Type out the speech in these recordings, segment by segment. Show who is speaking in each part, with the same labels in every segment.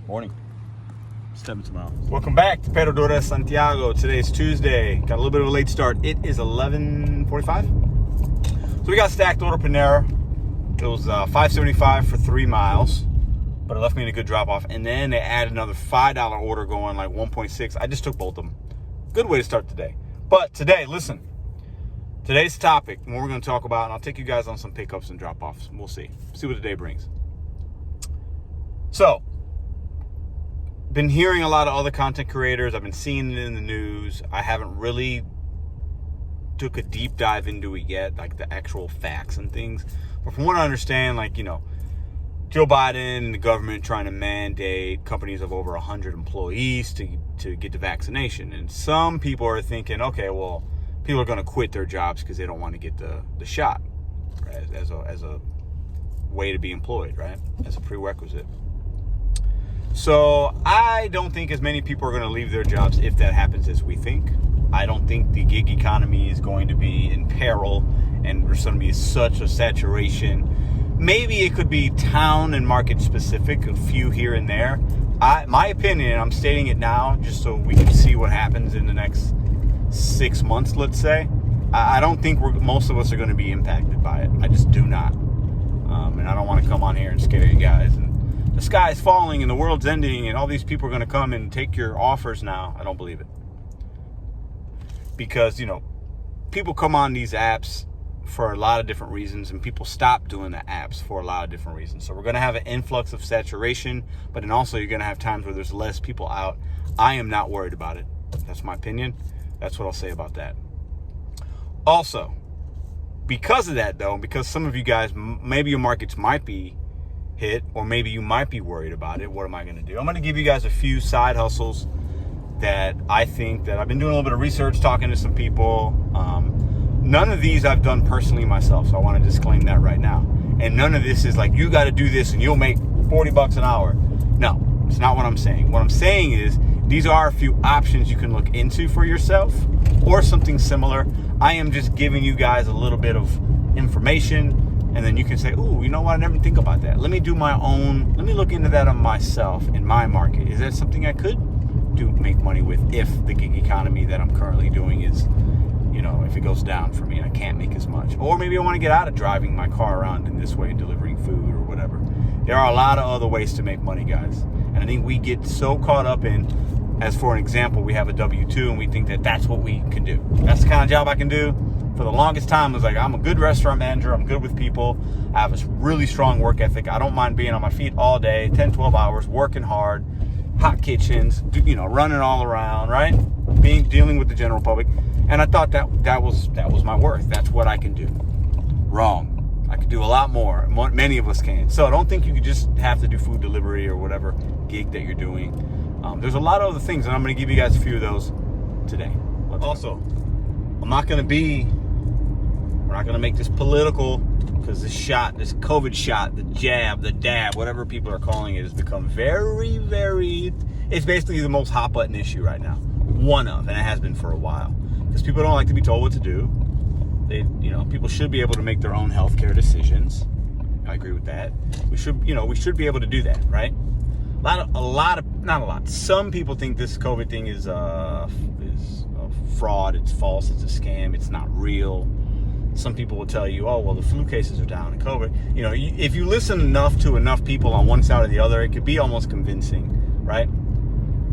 Speaker 1: Morning. Stepping tomorrow.
Speaker 2: Welcome back to Pero Santiago. Today's Tuesday. Got a little bit of a late start. It is 11:45. So we got stacked order Panera. It was $5.75 for 3 miles, but it left me in a good drop off. And then they added another $5 order going like 1.6. I just took both of them. Good way to start the day. But today, listen. Today's topic, what we're going to talk about, and I'll take you guys on some pickups and drop offs. We'll see what the day brings. So, been hearing a lot of other content creators. I've been seeing it in the news. I haven't really took a deep dive into it yet, like the actual facts and things. But from what I understand, Joe Biden and the government trying to mandate companies of over 100 employees to get the vaccination. And some people are thinking, okay, well, people are going to quit their jobs because they don't want to get the shot, right? as a way to be employed, right? As a prerequisite. So I don't think as many people are going to leave their jobs if that happens as we think. I don't think the gig economy is going to be in peril and there's going to be such a saturation. Maybe it could be town and market specific, a few here and there. My opinion, I'm stating it now just so we can see what happens in the next 6 months, let's say. I don't think most of us are going to be impacted by it. I just do not. And I don't want to come on here and scare you guys. And the sky is falling and the world's ending and all these people are going to come and take your offers now. I don't believe it. Because, people come on these apps for a lot of different reasons and people stop doing the apps for a lot of different reasons. So we're going to have an influx of saturation, but then also you're going to have times where there's less people out. I am not worried about it. That's my opinion. That's what I'll say about that. Also, because of that though, because some of you guys, maybe your markets might be hit, or maybe you might be worried about it. What am I going to do? I'm going to give you guys a few side hustles that I think that I've been doing a little bit of research, talking to some people. None of these I've done personally myself, so I want to disclaim that right now. And none of this is like, you got to do this and you'll make $40 an hour. No, it's not what I'm saying. What I'm saying is these are a few options you can look into for yourself or something similar. I am just giving you guys a little bit of information. And then you can say, ooh, you know what? I never think about that. Let me do my own. Let me look into that on myself in my market. Is that something I could do, make money with if the gig economy that I'm currently doing is, if it goes down for me and I can't make as much. Or maybe I want to get out of driving my car around in this way, delivering food or whatever. There are a lot of other ways to make money, guys. And I think we get so caught up in, as for an example, we have a W-2 and we think that that's what we can do. That's the kind of job I can do. For the longest time, I was like, I'm a good restaurant manager. I'm good with people. I have a really strong work ethic. I don't mind being on my feet all day, 10, 12 hours, working hard, hot kitchens, running all around, right? Dealing with the general public. And I thought that was my worth. That's what I can do. Wrong. I could do a lot more. Many of us can. So I don't think you could just have to do food delivery or whatever gig that you're doing. There's a lot of other things, and I'm going to give you guys a few of those today. Also, we're not going to make this political because this COVID shot, the jab, the dab, whatever people are calling it, has become very, very, it's basically the most hot button issue right now. One of, and it has been for a while. Because people don't like to be told what to do. People should be able to make their own healthcare decisions. I agree with that. We should be able to do that, right? Not a lot. Some people think this COVID thing is a fraud. It's false. It's a scam. It's not real. Some people will tell you, oh, well, the flu cases are down and COVID. If you listen enough to enough people on one side or the other, it could be almost convincing, right?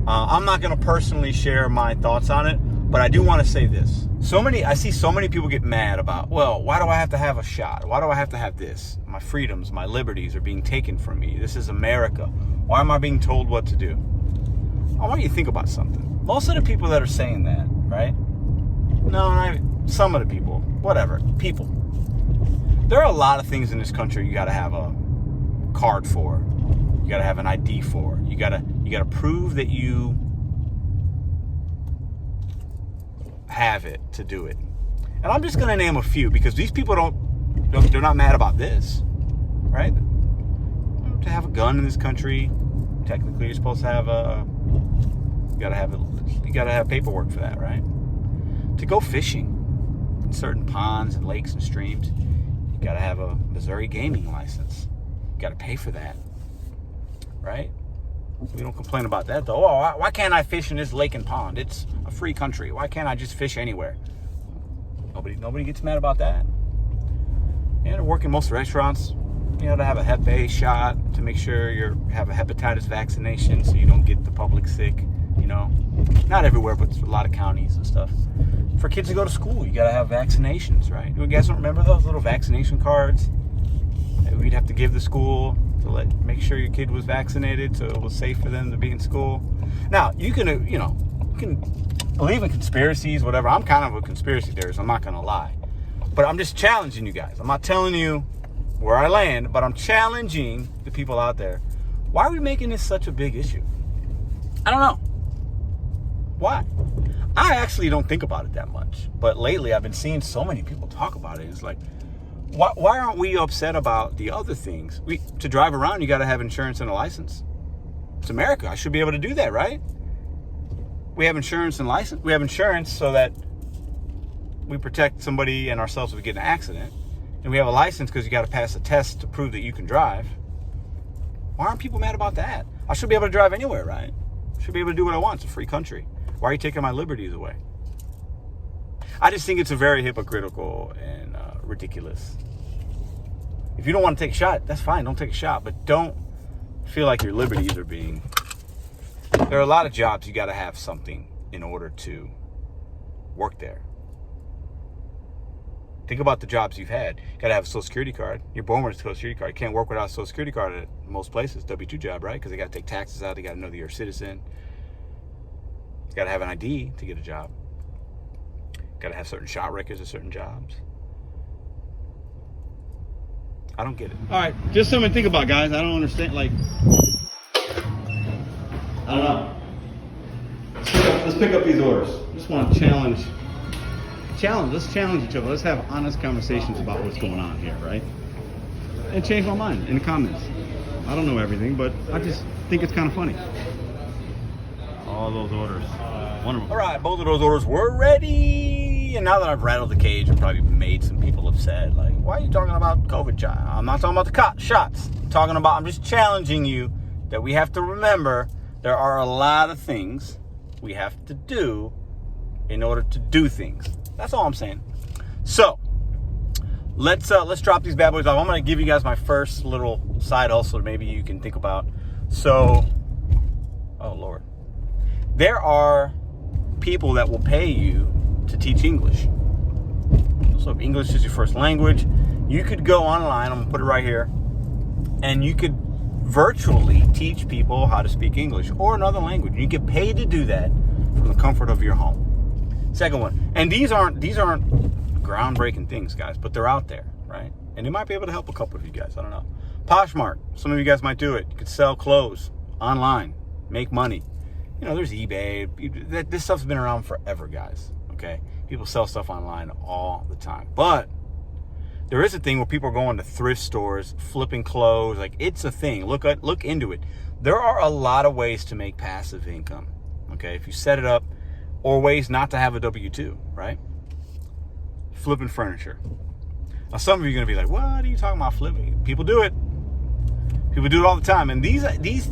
Speaker 2: I'm not going to personally share my thoughts on it, but I do want to say this. I see so many people get mad about, well, why do I have to have a shot? Why do I have to have this? My freedoms, my liberties are being taken from me. This is America. Why am I being told what to do? I want you to think about something. Most of the people that are saying that, right? Some of the people, whatever, people. There are a lot of things in this country you got to have a card for. You got to have an ID for. You got to prove that you have it to do it. And I'm just going to name a few because these people they're not mad about this, right? To have a gun in this country, technically you're supposed to have you got to have paperwork for that, right? To go fishing in certain ponds and lakes and streams, you got to have a Missouri gaming license. You got to pay for that, right? We don't complain about that, though. Oh, why can't I fish in this lake and pond? It's a free country. Why can't I just fish anywhere? Nobody gets mad about that. And to work in most restaurants, you know, to have a Hep A shot, to make sure you have a hepatitis vaccination so you don't get the public sick, you know. Not everywhere, but a lot of counties and stuff. For kids to go to school, you got to have vaccinations, right? You guys don't remember those little vaccination cards that we'd have to give the school to make sure your kid was vaccinated so it was safe for them to be in school? Now, you can believe in conspiracies, whatever. I'm kind of a conspiracy theorist, I'm not going to lie. But I'm just challenging you guys. I'm not telling you where I land, but I'm challenging the people out there. Why are we making this such a big issue? I don't know. Why? I actually don't think about it that much. But lately, I've been seeing so many people talk about it. It's like, why aren't we upset about the other things? To drive around, you got to have insurance and a license. It's America. I should be able to do that, right? We have insurance and license. We have insurance so that we protect somebody and ourselves if we get in an accident. And we have a license because you got to pass a test to prove that you can drive. Why aren't people mad about that? I should be able to drive anywhere, right? I should be able to do what I want. It's a free country. Why are you taking my liberties away? I just think it's a very hypocritical and ridiculous. If you don't want to take a shot, that's fine. Don't take a shot. But don't feel like your liberties are being... There are a lot of jobs you got to have something in order to work there. Think about the jobs you've had. You got to have a Social Security card. You're born with a Social Security card. You can't work without a Social Security card at most places. W-2 job, right? Because they got to take taxes out. They got to know that you're a citizen. You got to have an ID to get a job. Got to have certain shot records at certain jobs. I don't get it.
Speaker 1: All right, just something to think about, guys. I don't understand. Like, I don't know. Let's pick up these orders. I just want to challenge. Let's challenge each other. Let's have honest conversations about what's going on here, right? And change my mind in the comments. I don't know everything, but I just think it's kind of funny. All those orders. One of them.
Speaker 2: All right, both of those orders were ready. And now that I've rattled the cage and probably made some people upset, like, why are you talking about COVID shot? I'm not talking about the shots. I'm just challenging you that we have to remember there are a lot of things we have to do in order to do things. That's all I'm saying. So let's drop these bad boys off. I'm going to give you guys my first little side hustle maybe you can think about. So, oh Lord, there are people that will pay you to teach English. So if English is your first language, you could go online, I'm going to put it right here, and you could virtually teach people how to speak English or another language. You get paid to do that from the comfort of your home. Second one, and these aren't groundbreaking things, guys, but they're out there, right? And they might be able to help a couple of you guys. I don't know. Poshmark, some of you guys might do it. You could sell clothes online, make money. You know, there's eBay. This stuff's been around forever, guys. Okay, people sell stuff online all the time, but there is a thing where people are going to thrift stores, flipping clothes. Like, it's a thing. Look into it. There are a lot of ways to make passive income. Okay, if you set it up, or ways not to have a W-2, right? Flipping furniture. Now, some of you are going to be like, what are you talking about flipping? People do it. People do it all the time. And these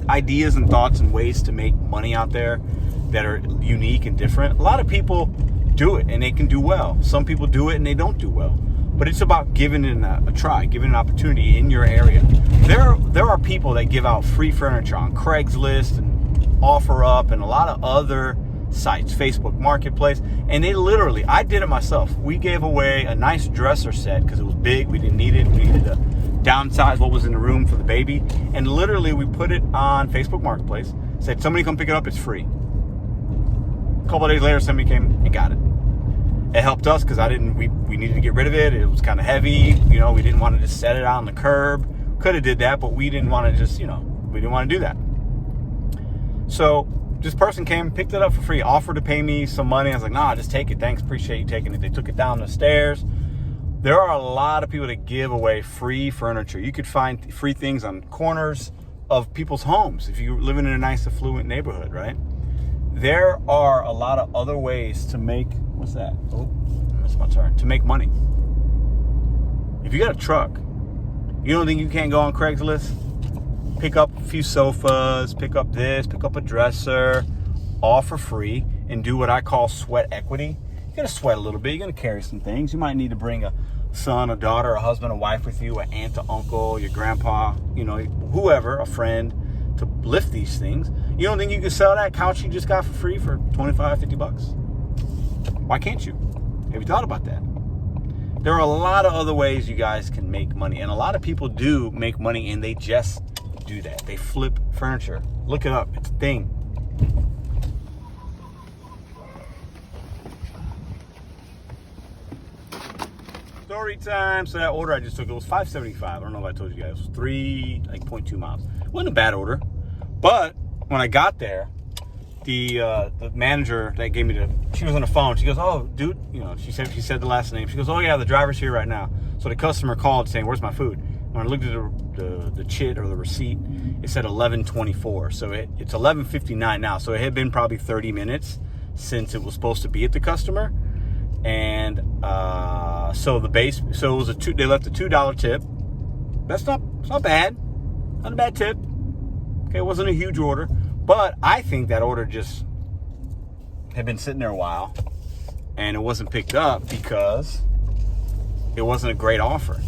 Speaker 2: ideas and thoughts and ways to make money out there that are unique and different, a lot of people do it and they can do well. Some people do it and they don't do well. But it's about giving it a try, giving an opportunity in your area. There are people that give out free furniture on Craigslist and OfferUp and a lot of other sites, Facebook Marketplace, and they literally, I did it myself. We gave away a nice dresser set because it was big. We didn't need it. We needed to downsize what was in the room for the baby. And literally, we put it on Facebook Marketplace, said, somebody come pick it up, it's free. A couple of days later, somebody came and got it. It helped us because we needed to get rid of it. It was kind of heavy. You know, we didn't want to just set it out on the curb. Could have did that, but we didn't want to just, we didn't want to do that. So this person came, picked it up for free, offered to pay me some money. I was like, nah, just take it. Thanks, appreciate you taking it. They took it down the stairs. There are a lot of people that give away free furniture. You could find free things on corners of people's homes if you're living in a nice, affluent neighborhood, right? There are a lot of other ways to make, what's that? Oh, that's my turn. To make money. If you got a truck, you don't think you can't go on Craigslist? pick up a few sofas, pick up this, pick up a dresser, all for free, and do what I call sweat equity. You're going to sweat a little bit. You're going to carry some things. You might need to bring a son, a daughter, a husband, a wife with you, an aunt, an uncle, your grandpa, you know, whoever, a friend, to lift these things. You don't think you could sell that couch you just got for free for 25, 50 bucks? Why can't you? Have you thought about that? There are a lot of other ways you guys can make money, and a lot of people do make money, and they just do that. They flip furniture. Look it up. It's a thing. Story time. So that order I just took, it was $5.75. I don't know if I told you guys. It was 0.2 miles. It wasn't a bad order. But when I got there, the manager that gave me she was on the phone. She goes, "Oh, dude," you know, she said the last name. She goes, "Oh yeah, the driver's here right now." So the customer called saying, "Where's my food?" When I looked at the chit or the receipt, it said 11:24. So it's 11:59 now. So it had been probably 30 minutes since it was supposed to be at the customer. And so it was they left a $2 tip. It's not bad. Not a bad tip. Okay, it wasn't a huge order. But I think that order just had been sitting there a while, and it wasn't picked up because it wasn't a great offer.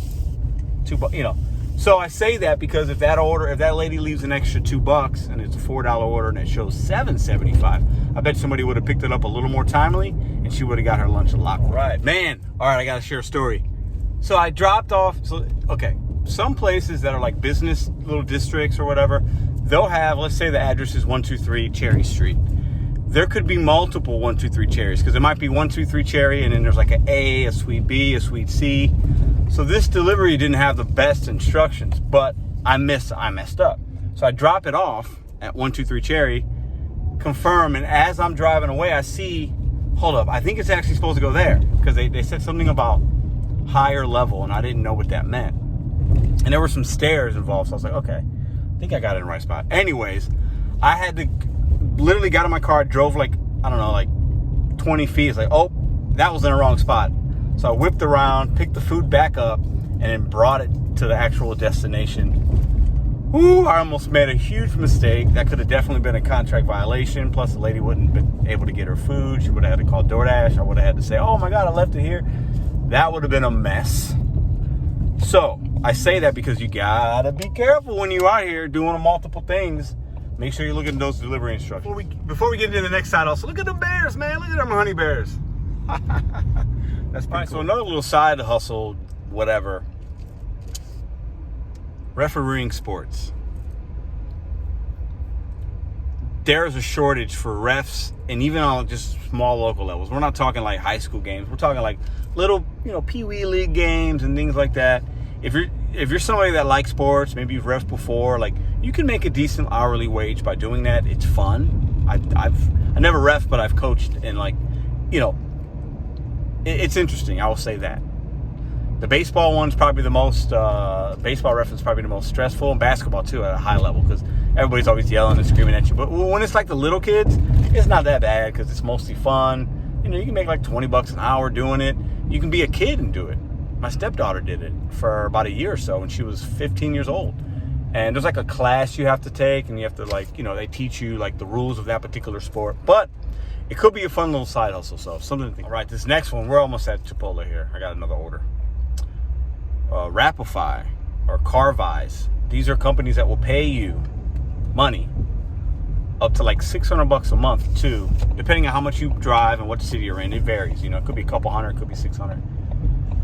Speaker 2: So I say that because if that lady leaves an extra $2 and it's a $4 order and it shows $7.75, I bet somebody would have picked it up a little more timely, and she would have got her lunch a lot more. Right, man. All right, I got to share a story. So I dropped off. Some places that are like business little districts or whatever, they'll have, let's say the address is 123 Cherry Street. There could be multiple 123 Cherries, because it might be 123 Cherry and then there's like an A, a suite B, a suite C. So this delivery didn't have the best instructions, but I messed up. So I drop it off at 123 Cherry, confirm, and as I'm driving away, I see, hold up, I think it's actually supposed to go there, because they said something about higher level, and I didn't know what that meant. And there were some stairs involved, so I was like, okay, I think I got it in the right spot. Anyways, I had to literally got in my car, drove like 20 feet. It's like, oh, that was in the wrong spot. So I whipped around, picked the food back up, and then brought it to the actual destination. Ooh, I almost made a huge mistake. That could have definitely been a contract violation. Plus, the lady wouldn't have been able to get her food. She would have had to call DoorDash. I would have had to say, oh my God, I left it here. That would have been a mess. So I say that because you gotta be careful when you're out here doing multiple things. Make sure you look at those delivery instructions. Before we get into the next side hustle, look at the bears, man. Look at them honey bears. That's pretty cool. So another little side hustle, whatever. Refereeing sports. There's a shortage for refs, and even on just small local levels. We're not talking like high school games. We're talking like little, pee-wee league games and things like that. If you're somebody that likes sports, maybe you've refed before, like, you can make a decent hourly wage by doing that. It's fun. I never refed, but I've coached, and it's interesting. I will say that. The baseball one's probably the most, baseball ref is probably the most stressful, and basketball too at a high level, because everybody's always yelling and screaming at you. But when it's like the little kids, it's not that bad because it's mostly fun. You can make like $20 an hour doing it. You can be a kid and do it. My stepdaughter did it for about a year or so when she was 15 years old. And there's like a class you have to take, and you have to they teach you like the rules of that particular sport. But it could be a fun little side hustle, so something to think. All right, this next one, we're almost at Chipotle here. I got another order. Rapify or Carvise. These are companies that will pay you money up to like $600 a month too, depending on how much you drive and what city you're in. It varies. It could be a couple hundred, it could be 600.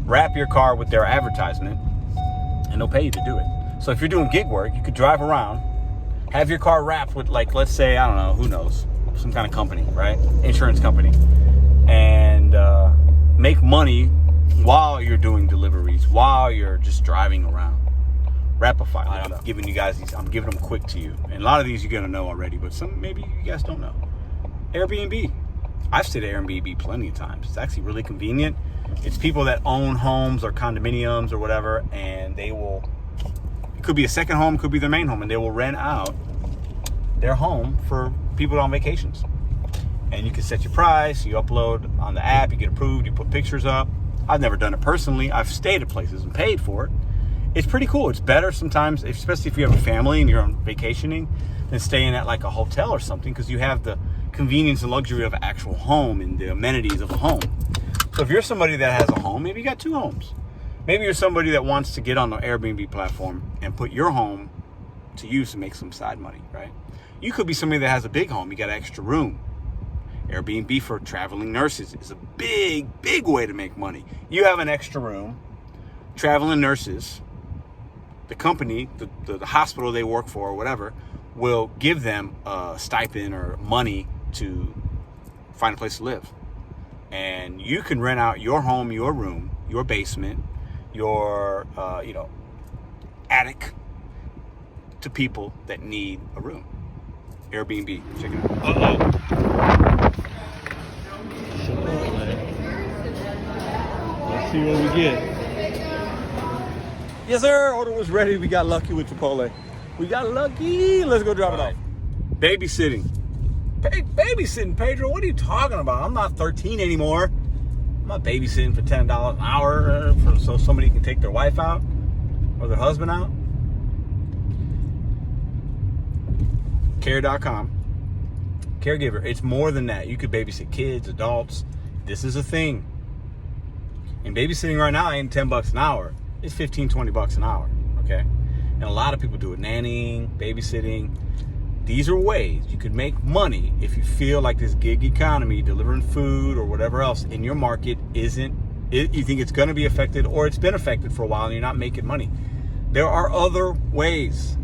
Speaker 2: Wrap your car with their advertisement, and they'll pay you to do it. So if you're doing gig work, you could drive around, have your car wrapped with, like, let's say, I don't know, who knows, some kind of company, right? Insurance company, and make money while you're doing deliveries, while you're just driving around. Rapify. I'm giving you guys these. I'm giving them quick to you, and a lot of these you're gonna know already, but some maybe you guys don't know. Airbnb. I've stayed at Airbnb plenty of times. It's actually really convenient. It's people that own homes or condominiums or whatever, and they will. It could be a second home, could be their main home, and they will rent out their home for people on vacations. And you can set your price. You upload on the app. You get approved. You put pictures up. I've never done it personally. I've stayed at places and paid for it. it's pretty cool. It's better sometimes, especially if you have a family and you're on vacationing, than staying at like a hotel or something, because you have the convenience and luxury of an actual home and the amenities of a home. So if you're somebody that has a home, maybe you got 2 homes. Maybe you're somebody that wants to get on the Airbnb platform and put your home to use to make some side money, right? You could be somebody that has a big home. You got an extra room. Airbnb for traveling nurses is a big, big way to make money. You have an extra room. Traveling nurses, the company, the hospital they work for or whatever, will give them a stipend or money to find a place to live. And you can rent out your home, your room, your basement, your attic to people that need a room. Airbnb, check it out.
Speaker 1: Let's see what we get.
Speaker 2: Yes, sir. Order was ready. We got lucky with Chipotle. We got lucky. Let's go drop it off. Babysitting. Babysitting, Pedro? What are you talking about? I'm not 13 anymore. I'm not babysitting for $10 an hour so somebody can take their wife out or their husband out. Care.com. Caregiver. It's more than that. You could babysit kids, adults. This is a thing. And babysitting right now ain't $10 an hour. It's $15, $20 an hour. Okay? And a lot of people do it. Nannying, babysitting. These are ways you could make money if you feel like this gig economy, delivering food or whatever else in your market you think it's going to be affected, or it's been affected for a while and you're not making money. There are other ways.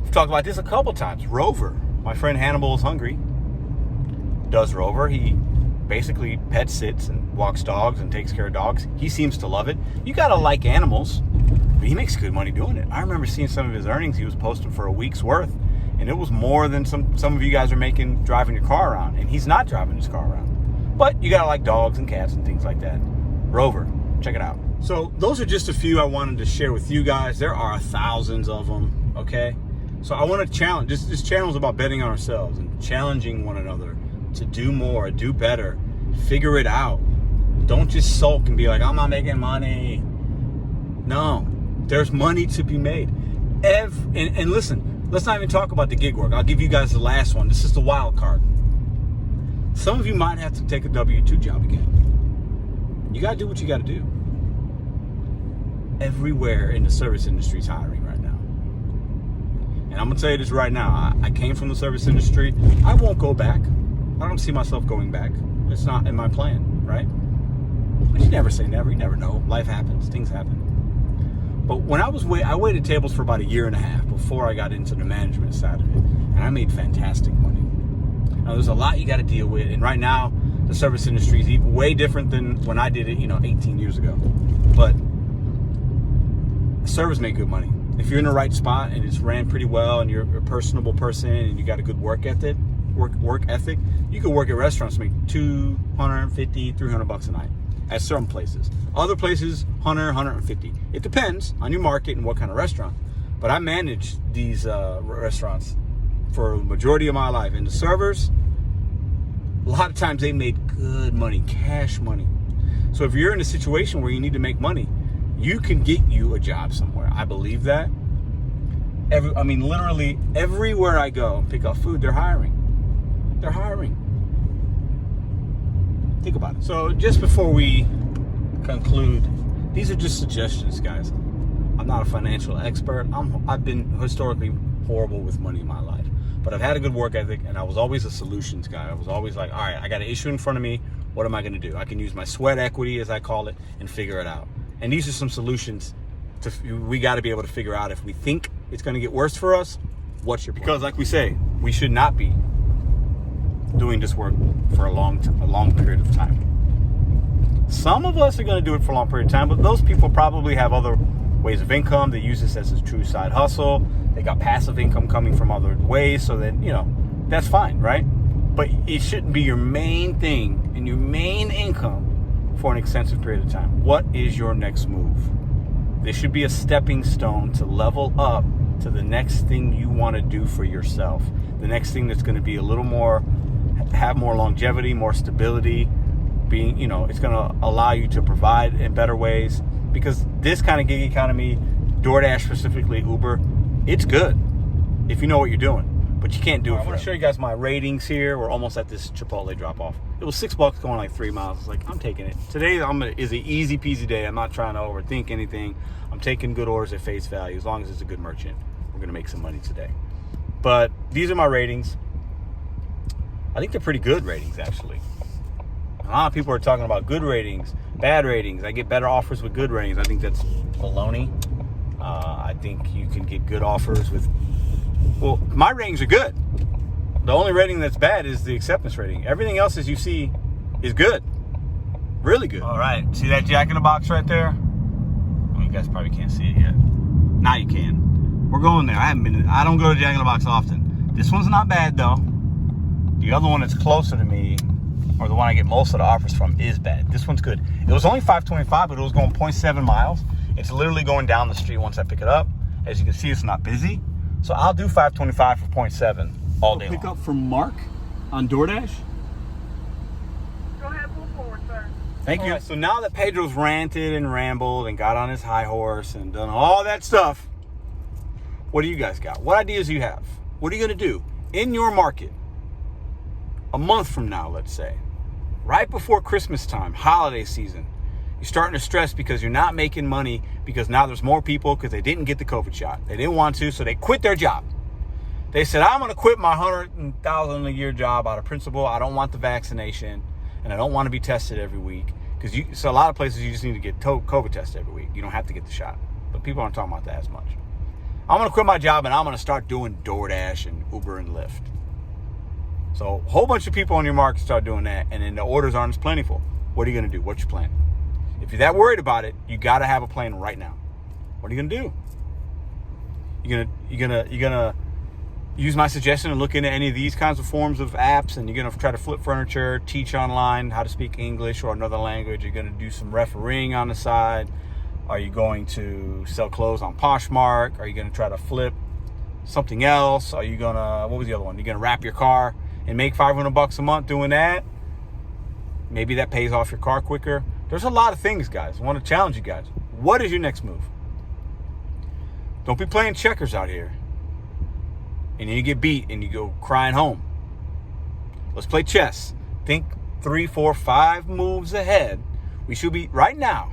Speaker 2: We've talked about this a couple times. Rover. My friend Hannibal is hungry. Does Rover. He basically pet sits and walks dogs and takes care of dogs. He seems to love it. You got to like animals, but he makes good money doing it. I remember seeing some of his earnings he was posting for a week's worth. And it was more than some of you guys are making driving your car around. And he's not driving his car around. But you got to like dogs and cats and things like that. Rover, check it out. So those are just a few I wanted to share with you guys. There are thousands of them, okay? So I want to challenge. This channel is about betting on ourselves and challenging one another to do more, do better, figure it out. Don't just sulk and be like, I'm not making money. No, there's money to be made. And listen, let's not even talk about the gig work. I'll give you guys the last one. This is the wild card. Some of you might have to take a W-2 job again. You got to do what you got to do. Everywhere in the service industry is hiring right now. And I'm going to tell you this right now. I came from the service industry. I won't go back. I don't see myself going back. It's not in my plan, right? But you never say never. You never know. Life happens. Things happen. But when I waited tables for about a year and a half before I got into the management side of it. And I made fantastic money. Now, there's a lot you got to deal with. And right now, the service industry is way different than when I did it, 18 years ago. But service made good money. If you're in the right spot and it's ran pretty well and you're a personable person and you got a good work ethic, you could work at restaurants and make $250, $300 a night at certain places. Other places, $100, $150. It depends on your market and what kind of restaurant. But I managed these restaurants for the majority of my life. And the servers, a lot of times they made good money, cash money. So if you're in a situation where you need to make money, you can get you a job somewhere. I believe that. Literally everywhere I go and pick up food, they're hiring. They're hiring. Think about it. So just before we conclude, these are just suggestions, guys. I'm not a financial expert. I've been historically horrible with money in my life. But I've had a good work ethic, and I was always a solutions guy. I was always like, all right, I got an issue in front of me. What am I going to do? I can use my sweat equity, as I call it, and figure it out. And these are some solutions we got to be able to figure out. If we think it's going to get worse for us, what's your plan? Because like we say, we should not be doing this work for a long period of time. Some of us are going to do it for a long period of time, but those people probably have other ways of income. They use this as a true side hustle. They got passive income coming from other ways, so then, that's fine, right? But it shouldn't be your main thing and your main income for an extensive period of time. What is your next move? This should be a stepping stone to level up to the next thing you want to do for yourself. The next thing that's going to be a little more, have more longevity, more stability, it's going to allow you to provide in better ways because this kind of gig economy, DoorDash specifically, Uber, it's good if you know what you're doing. But you can't do it. I want to show you guys my ratings here. We're almost at this Chipotle drop-off. It was $6 going like 3 miles. It's like, I'm taking it. Today is an easy peasy day. I'm not trying to overthink anything. I'm taking good orders at face value. As long as it's a good merchant, we're going to make some money today. But these are my ratings. I think they're pretty good ratings, actually. A lot of people are talking about good ratings, bad ratings. I get better offers with good ratings. I think that's baloney. I think you can get good offers with... Well, my ratings are good. The only rating that's bad is the acceptance rating. Everything else, as you see, is good. Really good. All right. See that Jack in the Box right there? Well, you guys probably can't see it yet. Now you can. We're going there. I don't go to Jack in the Box often. This one's not bad, though. The other one that's closer to me, or the one I get most of the offers from, is bad. This one's good. It was only $5.25, but it was going 0.7 miles. It's literally going down the street once I pick it up. As you can see, it's not busy. So I'll do $5.25 for 0.7 all day long. Pick up from Mark on DoorDash.
Speaker 3: Go ahead, move forward, sir.
Speaker 2: Thank you. Right, so now that Pedro's ranted and rambled and got on his high horse and done all that stuff, what do you guys got? What ideas do you have? What are you going to do in your market a month from now, let's say, right before Christmas time, holiday season? You're starting to stress because you're not making money because now there's more people because they didn't get the COVID shot. They didn't want to, so they quit their job. They said, I'm going to quit my $100,000 a year job out of principle. I don't want the vaccination, and I don't want to be tested every week. So a lot of places you just need to get COVID tested every week. You don't have to get the shot. But people aren't talking about that as much. I'm going to quit my job, and I'm going to start doing DoorDash and Uber and Lyft. So a whole bunch of people on your market start doing that, and then the orders aren't as plentiful. What are you going to do? What's your plan? If you're that worried about it, you got to have a plan right now. What are you going to do? You're gonna use my suggestion and look into any of these kinds of forms of apps, and you're going to try to flip furniture, teach online how to speak English or another language. You're going to do some refereeing on the side. Are you going to sell clothes on Poshmark? Are you going to try to flip something else? Are you going to, what was the other one? You're going to wrap your car and make $500 a month doing that? Maybe that pays off your car quicker. There's a lot of things, guys. I want to challenge you guys. What is your next move? Don't be playing checkers out here. And then you get beat and you go crying home. Let's play chess. Think 3, 4, 5 moves ahead. We should be, right now,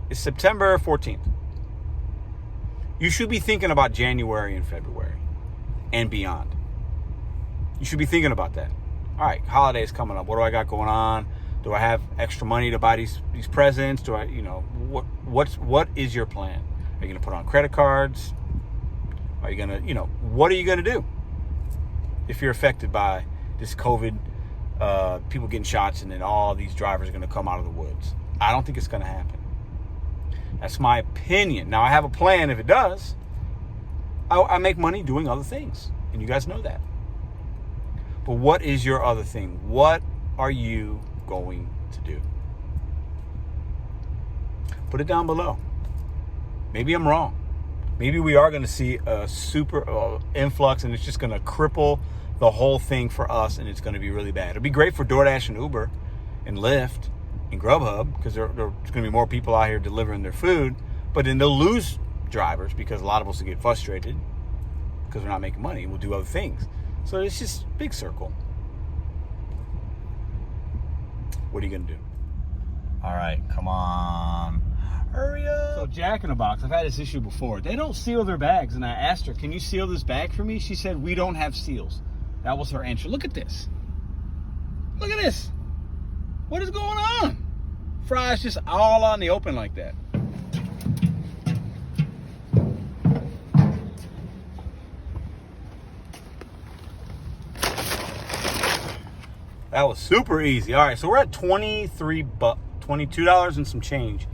Speaker 2: it's September 14th. You should be thinking about January and February and beyond. You should be thinking about that. All right, holidays coming up. What do I got going on? Do I have extra money to buy these presents? Do I, what is your plan? Are you going to put on credit cards? Are you going to, what are you going to do if you're affected by this COVID, people getting shots, and then all these drivers are going to come out of the woods? I don't think it's going to happen. That's my opinion. Now, I have a plan if it does. I make money doing other things, and you guys know that. But what is your other thing? What are you going to do? Put it down below. Maybe I'm wrong. Maybe we are going to see a super influx, and it's just going to cripple the whole thing for us, and it's going to be really bad. It'll be great for DoorDash and Uber and Lyft and Grubhub because there's going to be more people out here delivering their food, but then they'll lose drivers because a lot of us will get frustrated because we're not making money. We'll do other things. So it's just a big circle. What are you going to do? All right, come on. Hurry up. So Jack in the Box, I've had this issue before. They don't seal their bags. And I asked her, can you seal this bag for me? She said, we don't have seals. That was her answer. Look at this. Look at this. What is going on? Fries just all on the open like that. That was super easy. All right, so we're at $22 and some change.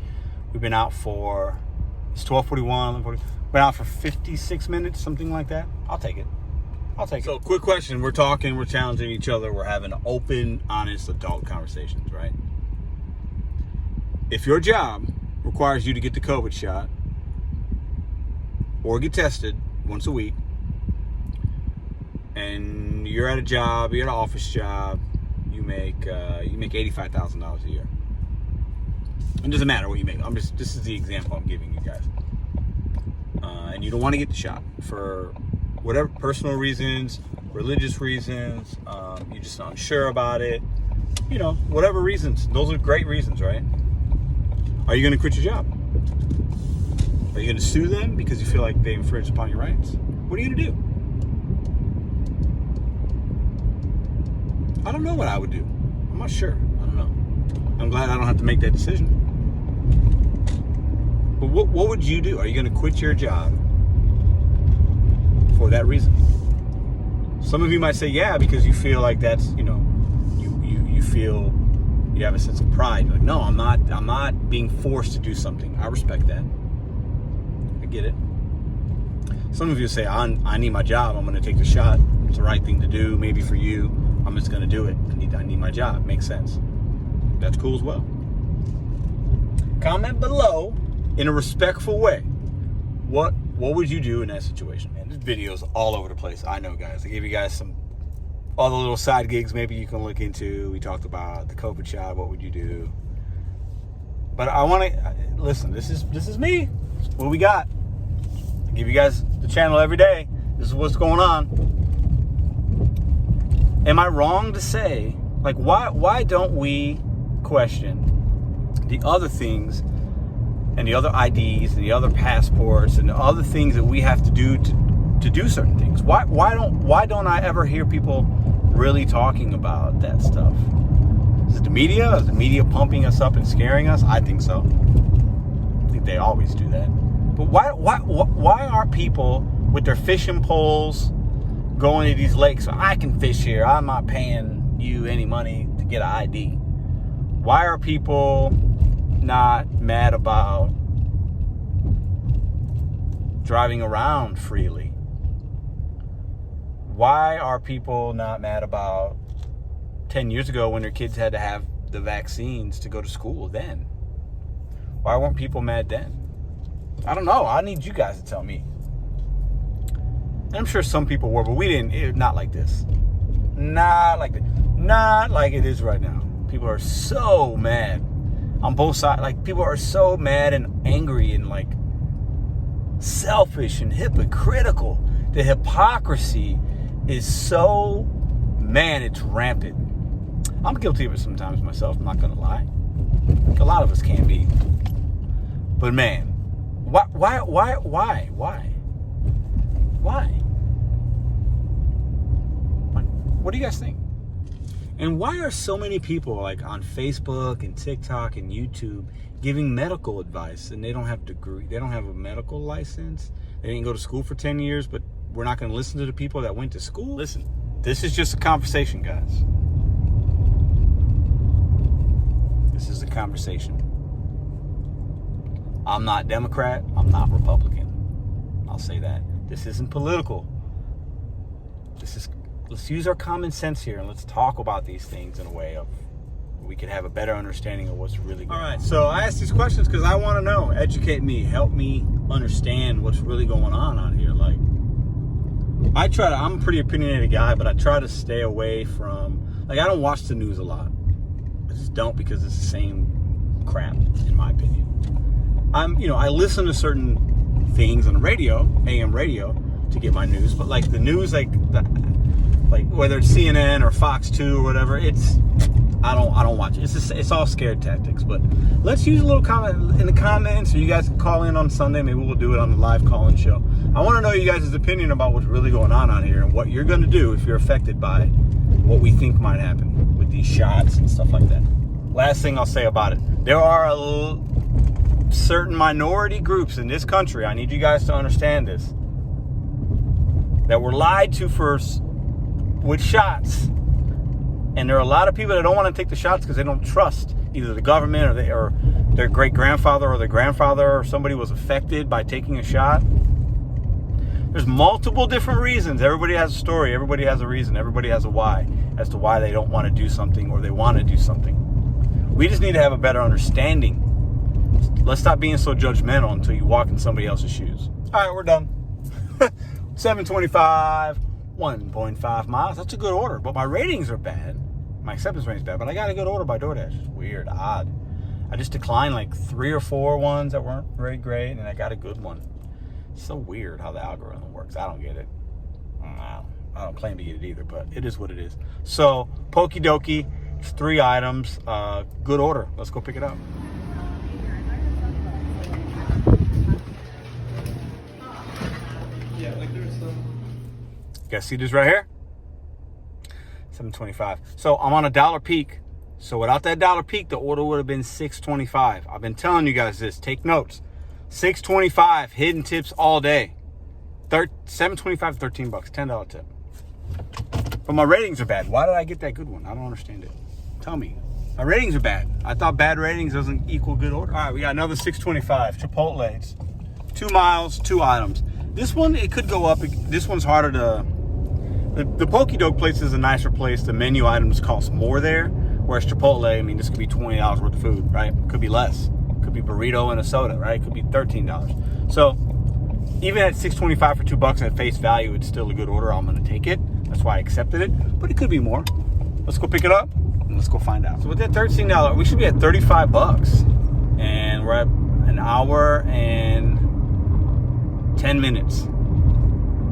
Speaker 2: We've been out for, it's 12:41, 11:40. Been out for 56 minutes, something like that. I'll take it. So, quick question. We're talking, we're challenging each other. We're having open, honest, adult conversations, right? If your job requires you to get the COVID shot or get tested once a week, and you're at a job, you're at an office job, you make $85,000 a year. It doesn't matter what you make. This is the example I'm giving you guys. And you don't want to get the shot for whatever personal reasons, religious reasons, you're just unsure about it, you know, whatever reasons. Those are great reasons, right? Are you going to quit your job? Are you going to sue them because you feel like they infringe upon your rights? What are you going to do? I don't know what I would do. I'm not sure. I don't know. I'm glad I don't have to make that decision. But what would you do? Are you going to quit your job for that reason? Some of you might say, yeah, because you feel like that's, you know, you feel you have a sense of pride. You're like, no, I'm not being forced to do something. I respect that. I get it. Some of you say, I need my job. I'm going to take the shot. It's the right thing to do. Maybe for you, I'm just going to do it. I need my job. Makes sense. That's cool as well. Comment below in a respectful way. What would you do in that situation? Man, this video is all over the place. I know, guys. I gave you guys all the little side gigs maybe you can look into. We talked about the COVID shot. What would you do? But I want to listen. This is me. What we got. I give you guys the channel every day. This is what's going on. Am I wrong to say, like, why don't we question the other things and the other IDs and the other passports and the other things that we have to do to do certain things? Why don't I ever hear people really talking about that stuff? Is it the media? Is the media pumping us up and scaring us? I think so. I think they always do that. But why are people with their fishing poles going to these lakes? I can fish here. I'm not paying you any money to get an ID. Why are people not mad about driving around freely? Why are people not mad about 10 years ago when their kids had to have the vaccines to go to school then? Why weren't people mad then? I don't know. I need you guys to tell me. And I'm sure some people were, but we didn't. Not like this. Not like this. Not like it is right now. People are so mad on both sides. Like, people are so mad and angry and, like, selfish and hypocritical. The hypocrisy is so, man, it's rampant. I'm guilty of it sometimes myself. I'm not going to lie. A lot of us can be. But, man, why? What do you guys think? And why are so many people, like, on Facebook and TikTok and YouTube giving medical advice and they don't have a degree, they don't have a medical license, they didn't go to school for 10 years, but we're not going to listen to the people that went to school? Listen, this is just a conversation, guys. This is a conversation. I'm not Democrat. I'm not Republican. I'll say that. This isn't political. Let's use our common sense here and let's talk about these things in a way of we can have a better understanding of what's really going on. All right, so I ask these questions because I want to know. Educate me. Help me understand what's really going on out here. Like, I'm a pretty opinionated guy, but I try to stay away from, like, I don't watch the news a lot. I just don't, because it's the same crap, in my opinion. I listen to certain things on the radio, AM radio, to get my news, but like the news, like whether it's CNN or Fox 2 or whatever, I don't watch it. It's all scared tactics. But let's use a little comment in the comments, so you guys can call in on Sunday. Maybe we'll do it on the live call-in show. I want to know you guys' opinion about what's really going on out here and what you're going to do if you're affected by what we think might happen with these shots and stuff like that. Last thing I'll say about it: there are certain minority groups in this country, I need you guys to understand this, that were lied to first with shots. And there are a lot of people that don't want to take the shots because they don't trust either the government or their great-grandfather or their grandfather or somebody was affected by taking a shot. There's multiple different reasons. Everybody has a story. Everybody has a reason. Everybody has a why as to why they don't want to do something or they want to do something. We just need to have a better understanding. Let's stop being so judgmental until you walk in somebody else's shoes. All right, we're done. 725, 1.5 miles. That's a good order, but my ratings are bad. My acceptance rating is bad, but I got a good order by DoorDash. It's weird, odd. I just declined like 3 or 4 ones that weren't very great, and I got a good one. It's so weird how the algorithm works. I don't get it. I don't claim to get it either, but it is what it is. So, Pokey Dokey, it's 3 items. Good order. Let's go pick it up.
Speaker 1: Yeah, like there's some.
Speaker 2: You guys see this right here? $7.25. So I'm on a dollar peak. So without that dollar peak, the order would have been $6.25. I've been telling you guys this. Take notes. $6.25 hidden tips all day. $7.25, $13, $10 tip. But my ratings are bad. Why did I get that good one? I don't understand it. Tell me. My ratings are bad. I thought bad ratings doesn't equal good order. All right, we got another $6.25. Chipotle. It's 2 miles, 2 items. This one, it could go up. This one's harder to... The Pokey Doke place is a nicer place. The menu items cost more there. Whereas Chipotle, I mean, this could be $20 worth of food, right? Could be less. Could be burrito and a soda, right? Could be $13. So even at $6.25 for $2 at face value, it's still a good order. I'm going to take it. That's why I accepted it. But it could be more. Let's go pick it up and let's go find out. So with that $13, we should be at $35. And we're at an hour and 10 minutes.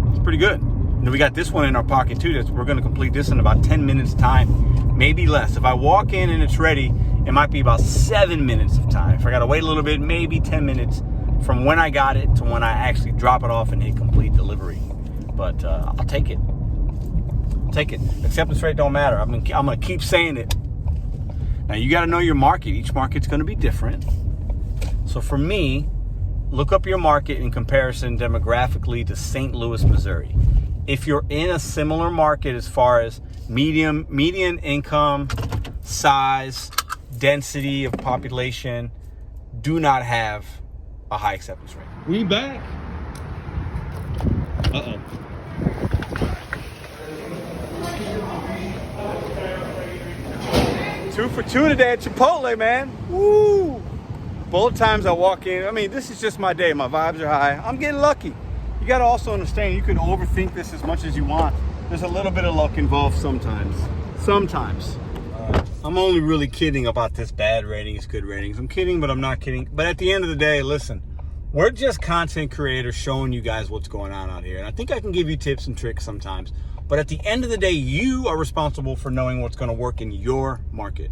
Speaker 2: It's pretty good. And then we got this one in our pocket too. We're going to complete this in about 10 minutes time, maybe less. If I walk in and it's ready, it might be about 7 minutes of time. If I got to wait a little bit, maybe 10 minutes from when I got it to when I actually drop it off and hit complete delivery. But I'll take it. I'll take it. Acceptance rate don't matter. I'm going to keep saying it. Now you got to know your market. Each market's going to be different. So for me, look up your market in comparison demographically to St. Louis, Missouri. If you're in a similar market as far as median income, size, density of population, do not have a high acceptance rate.
Speaker 1: We back. Uh-oh.
Speaker 2: Two for 2 today at Chipotle, man. Woo! Both times I walk in, I mean, this is just my day. My vibes are high. I'm getting lucky. You got to also understand, you can overthink this as much as you want. There's a little bit of luck involved sometimes. Sometimes. I'm only really kidding about this bad ratings, good ratings. I'm kidding, but I'm not kidding. But at the end of the day, listen, we're just content creators showing you guys what's going on out here. And I think I can give you tips and tricks sometimes. But at the end of the day, you are responsible for knowing what's going to work in your market.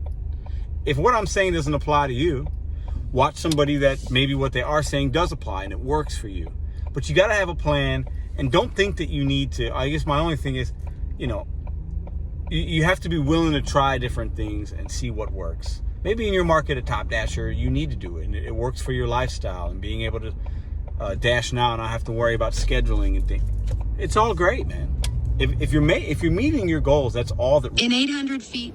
Speaker 2: If what I'm saying doesn't apply to you, watch somebody that maybe what they are saying does apply and it works for you. But you got to have a plan, and don't think that you need to. I guess my only thing is, you have to be willing to try different things and see what works. Maybe in your market, a top dasher, you need to do it, and it works for your lifestyle and being able to dash now and not have to worry about scheduling and things. It's all great, man. If you're meeting your goals, that's all that.
Speaker 4: In 800 feet.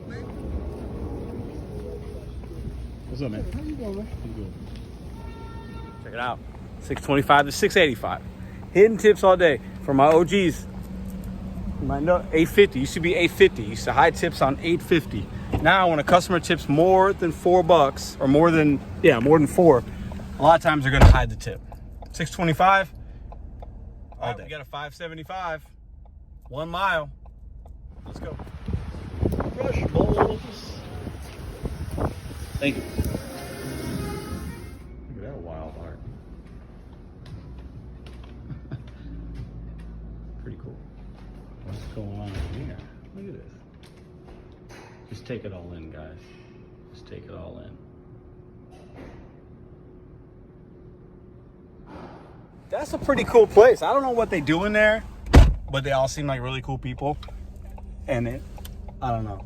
Speaker 1: What's up, man? How you doing, man? I'm good.
Speaker 2: Check it out. $6.25 to $6.85. Hidden tips all day for my OGs. My $8.50 used to be $8.50. Used to hide tips on $8.50. Now when a customer tips more than $4 or more than 4, a lot of times they're going to hide the tip. $6.25 all day. We got a $5.75. 1 mile. Let's go.
Speaker 1: Rush balls. Thank you. Look at that wild art. Pretty cool. What's going on here? Look at this. Just take it all in, guys. Just take it all in.
Speaker 2: That's a pretty cool place. I don't know what they do in there, but they all seem like really cool people. And I don't know.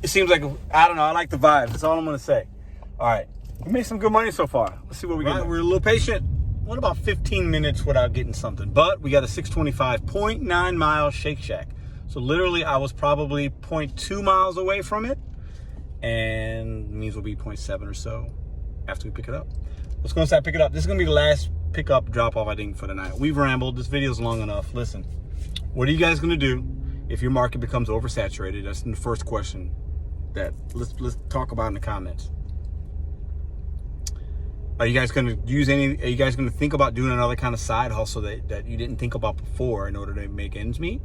Speaker 2: It seems like, I don't know, I like the vibes. That's all I'm gonna say. All right, we made some good money so far. Let's see what we get. We're a little patient. What about 15 minutes without getting something? But we got a 625 0.9 mile Shake Shack. So literally I was probably 0.2 miles away from it. And it means we'll be 0.7 or so after we pick it up. Let's go inside, pick it up. This is gonna be the last pickup drop off I think for the night. We've rambled, this video's long enough. Listen, what are you guys gonna do if your market becomes oversaturated? That's the first question that let's talk about in the comments. Are you guys gonna are you guys gonna think about doing another kind of side hustle that you didn't think about before in order to make ends meet?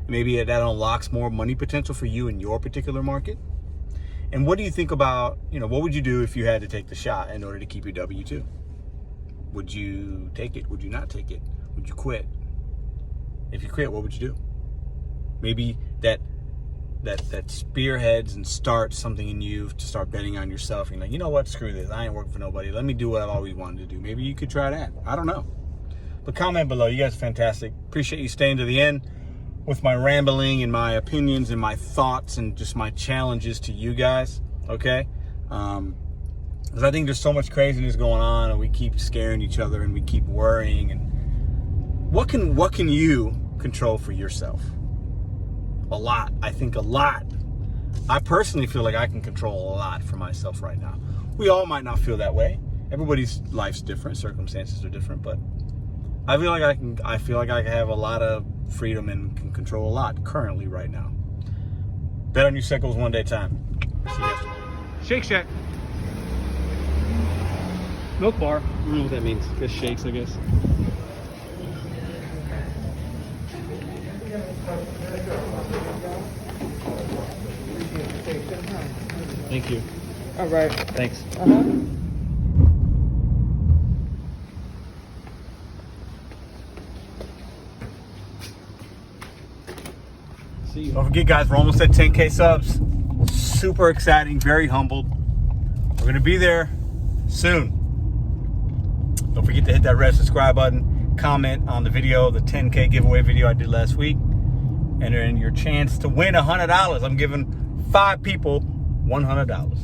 Speaker 2: Maybe that unlocks more money potential for you in your particular market. And what do you think about, what would you do if you had to take the shot in order to keep your W-2? Would you take it? Would you not take it? Would you quit? If you quit, what would you do? Maybe that spearheads and starts something in you to start betting on yourself. You're like, you know what? Screw this. I ain't working for nobody. Let me do what I've always wanted to do. Maybe you could try that. I don't know. But comment below. You guys are fantastic. Appreciate you staying to the end with my rambling and my opinions and my thoughts and just my challenges to you guys. Okay? Because I think there's so much craziness going on, and we keep scaring each other, and we keep worrying. And what can you control for yourself? A lot. I think a lot. I personally feel like I can control a lot for myself right now. We all might not feel that way. Everybody's life's different, circumstances are different, but I feel like I have a lot of freedom and can control a lot currently right now. Bet on your sickles one day at a time. See you guys.
Speaker 1: Shake Shack. Milk bar. I don't know what that means. Just shakes, I guess. Thank you.
Speaker 3: All right.
Speaker 1: Thanks. See you.
Speaker 2: Don't forget, guys, we're almost at 10K subs. Super exciting, very humbled. We're going to be there soon. Don't forget to hit that red subscribe button, comment on the video, the 10K giveaway video I did last week. Enter in your chance to win $100. I'm giving 5 people $100.